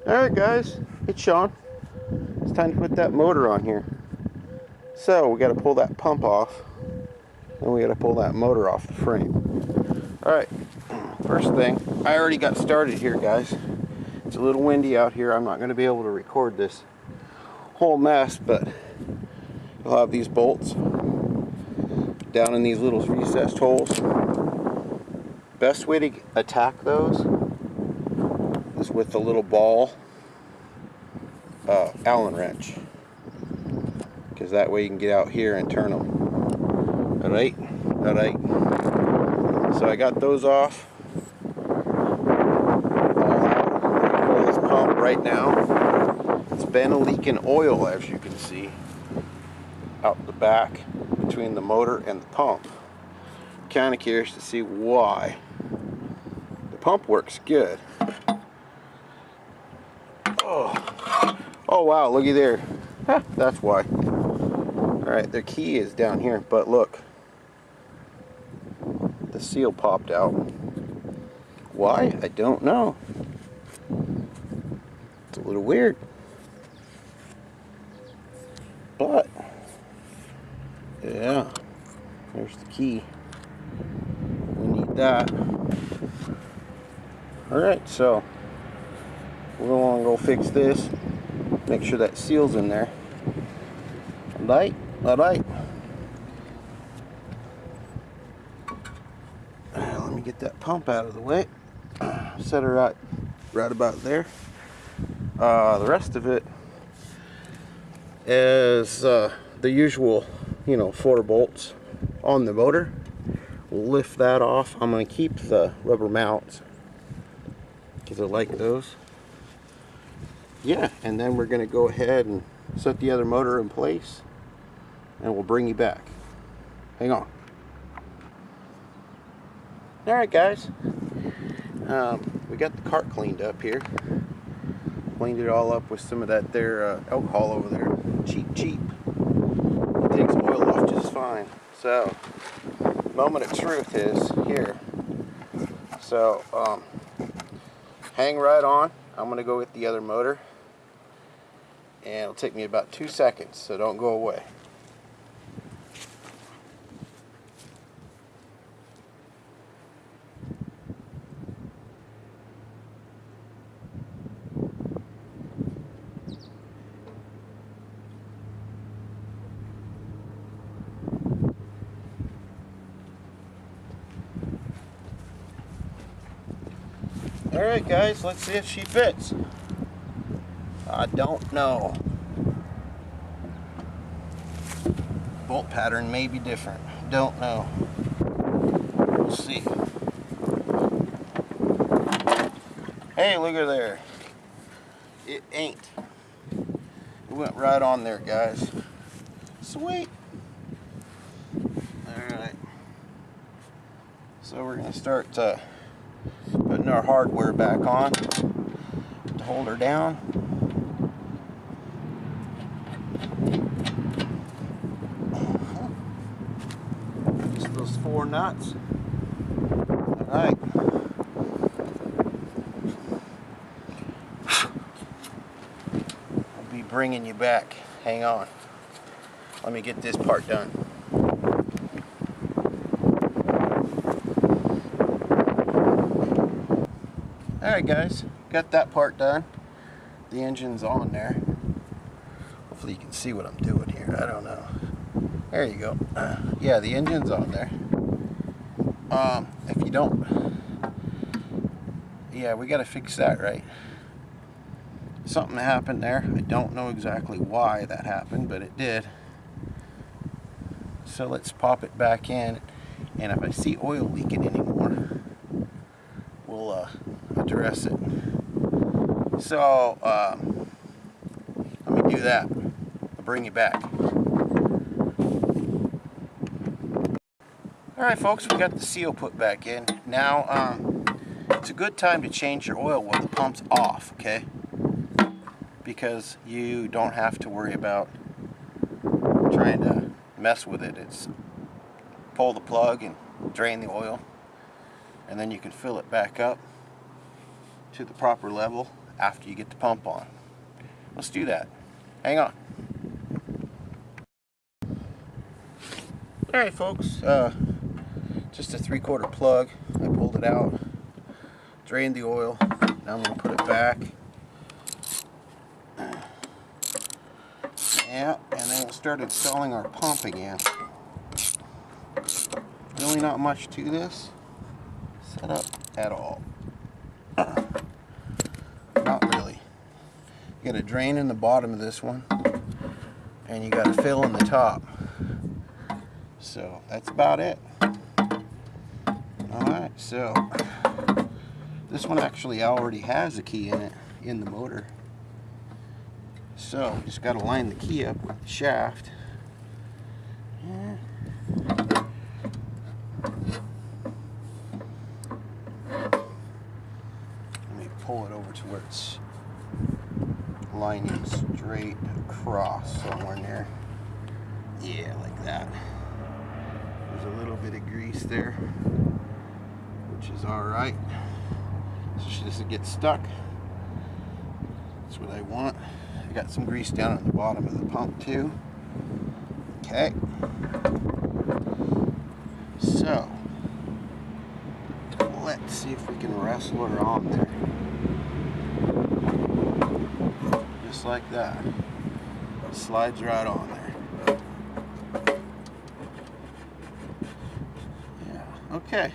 Alright guys, it's Sean. It's time to put that motor on here. So we got to pull that pump off, and we got to pull that motor off the frame. Alright, first thing, I already got started here guys. It's a little windy out here. I'm not going to be able to record this whole mess, but you'll have these bolts down in these little recessed holes. Best way to attack those is with a little ball Allen wrench, because that way you can get out here and turn them. Alright, so I got those off. Pull this pump right now. It's been leaking oil, as you can see, out the back between the motor and the pump. Kind of curious to see why. The pump works good. Oh wow, looky there. That's why. Alright, the key is down here, but look. The seal popped out. Why? I don't know. It's a little weird. But, yeah, there's the key. We need that. Alright, so we're going to go fix this. Make sure that seal's in there. Alright. Let me get that pump out of the way. Set her right about there. The rest of it is the usual, 4 bolts on the motor. We'll lift that off. I'm going to keep the rubber mounts because I like those. Yeah, and then we're going to go ahead and set the other motor in place, and we'll bring you back. Hang on. Alright guys, we got the cart cleaned up here. Cleaned it all up with some of that there alcohol over there. Cheap. It takes oil off just fine. So, moment of truth is here. So, hang right on. I'm going to go get the other motor. And it'll take me about 2 seconds, so don't go away. Alright guys, let's see if she fits. I don't know. Bolt pattern may be different. Don't know. We'll see. Hey, look at there. It ain't. It went right on there, guys. Sweet. Alright. So we're going to start putting our hardware back on to hold her down. Just those 4 nuts. Alright. I'll be bringing you back. Hang on. Let me get this part done. Alright guys, got that part done. The engine's on there. Hopefully you can see what I'm doing here. I don't know. There you go. Yeah, the engine's on there. If you don't... Yeah, we gotta fix that, right? Something happened there. I don't know exactly why that happened, but it did. So let's pop it back in. And if I see oil leaking anymore, we'll address it. So let me do that. I'll bring you back. Alright folks, we got the seal put back in. Now it's a good time to change your oil when the pump's off, okay? Because you don't have to worry about trying to mess with it. It's pull the plug and drain the oil, and then you can fill it back up to the proper level after you get the pump on. Let's do that. Hang on. Alright folks, just a 3/4 plug. I pulled it out, drained the oil. Now I'm going to put it back. Yeah, and then we'll start installing our pump again. Really not much to this setup at all. Not really. You got a drain in the bottom of this one, and you got a fill in the top. So that's about it. Alright, so this one actually already has a key in it, in the motor. So just got to line the key up with the shaft. Yeah. Let me pull it over to where it's lining straight across somewhere in there. Yeah, like that. There's a little bit of grease there, which is alright. So she doesn't get stuck. That's what I want. I got some grease down at the bottom of the pump too. Okay. So, let's see if we can wrestle her on there. Just like that. Slides right on there. Yeah, okay.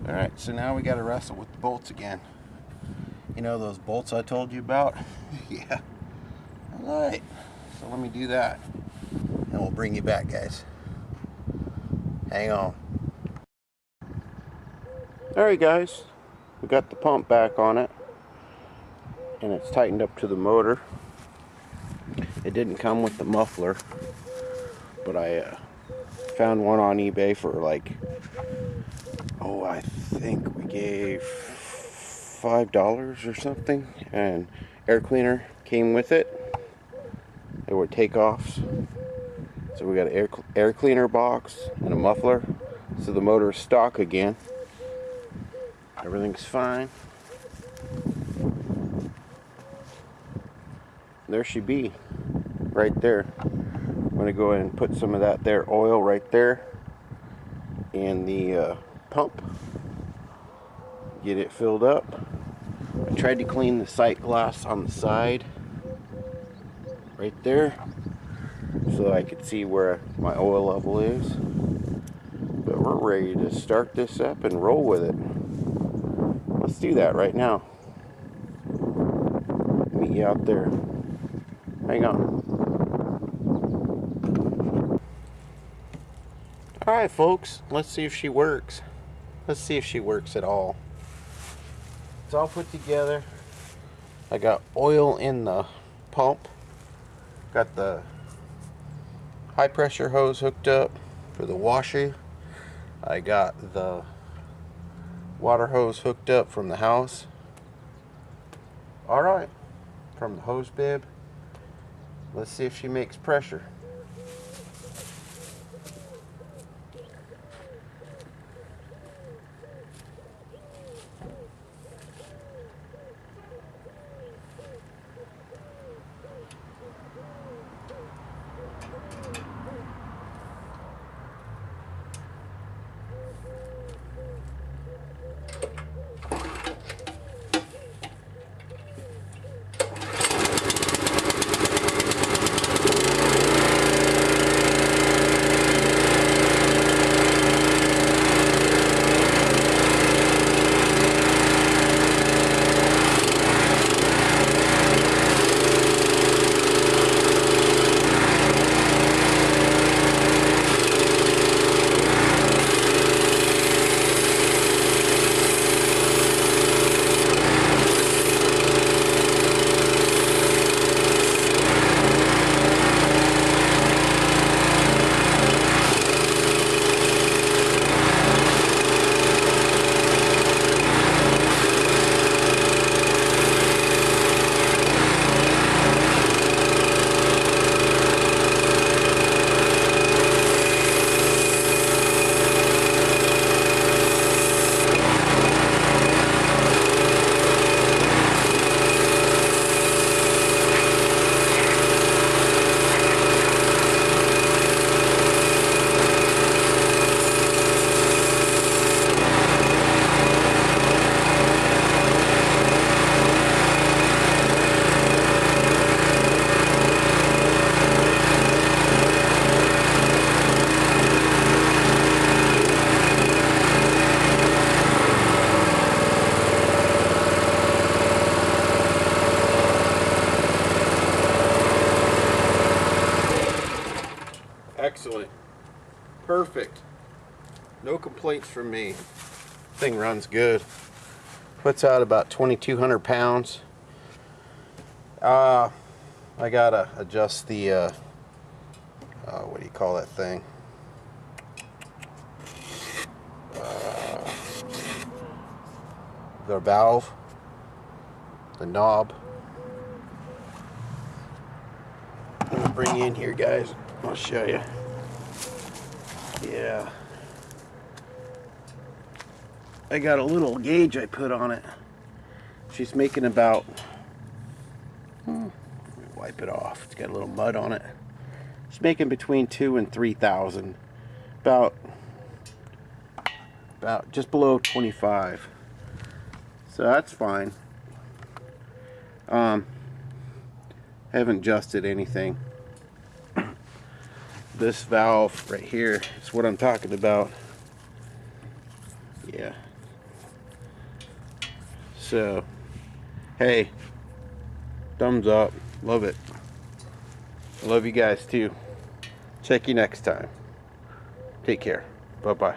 Alright, so now we got to wrestle with the bolts again. You know those bolts I told you about? Yeah. Alright, so let me do that. And we'll bring you back, guys. Hang on. Alright guys, we got the pump back on it. And it's tightened up to the motor. It didn't come with the muffler. But I found one on eBay for like, oh, I think we gave $5 or something, and air cleaner came with it. They were takeoffs, so we got an air cleaner box and a muffler, so the motor is stock again. Everything's fine. There she be, right there. I'm gonna go ahead and put some of that there oil right there in the pump, get it filled up. I tried to clean the sight glass on the side right there so I could see where my oil level is, but we're ready to start this up and roll with it. Let's do that right now. Meet you out there. Hang on. Alright folks, let's see if she works. Let's see if she works at all. It's all put together. I got oil in the pump. Got the high pressure hose hooked up for the washer. I got the water hose hooked up from the house. Alright, from the hose bib. Let's see if she makes pressure. No complaints from me. Thing runs good. Puts out about 2,200 pounds. I gotta adjust the what do you call that thing? The valve, the knob. Let me bring you in here, guys. I'll show you. Yeah. I got a little gauge I put on it. She's making about, let me wipe it off. It's got a little mud on it. She's making between 2,000 and 3,000. About just below 25. So that's fine. Haven't adjusted anything. This valve right here is what I'm talking about. Yeah. So, hey, thumbs up. Love it. I love you guys too. Check you next time. Take care. Bye-bye.